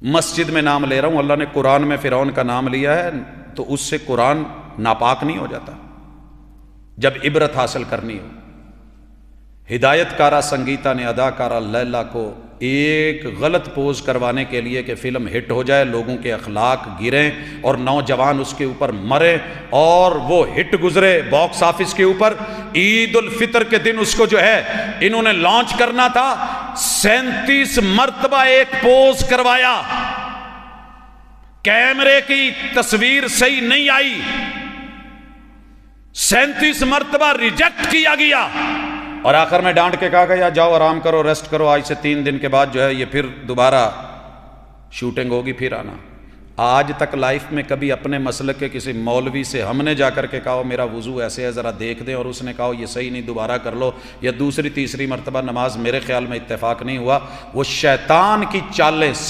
مسجد میں نام لے رہا ہوں، اللہ نے قرآن میں فرعون کا نام لیا ہے، تو اس سے قرآن ناپاک نہیں ہو جاتا؟ جب عبرت حاصل کرنی ہو۔ ہدایت کارہ سنگیتا نے اداکارہ لیلا کو ایک غلط پوز کروانے کے لیے کہ فلم ہٹ ہو جائے، لوگوں کے اخلاق گریں اور نوجوان اس کے اوپر مرے اور وہ ہٹ گزرے باکس آفس کے اوپر، عید الفطر کے دن اس کو جو ہے انہوں نے لانچ کرنا تھا، 37 مرتبہ ایک پوز کروایا، کیمرے کی تصویر صحیح نہیں آئی، 37 مرتبہ ریجیکٹ کیا گیا، اور آخر میں ڈانٹ کے کہا گیا جاؤ آرام کرو، ریسٹ کرو، آج سے 3 دن کے بعد جو ہے یہ پھر دوبارہ شوٹنگ ہوگی، پھر آنا۔ آج تک لائف میں کبھی اپنے مسلک کے کسی مولوی سے ہم نے جا کر کے کہا میرا وضو ایسے ہے ذرا دیکھ دیں، اور اس نے کہا یہ صحیح نہیں دوبارہ کر لو، یا دوسری تیسری مرتبہ نماز، میرے خیال میں اتفاق نہیں ہوا۔ وہ شیطان کی چالیں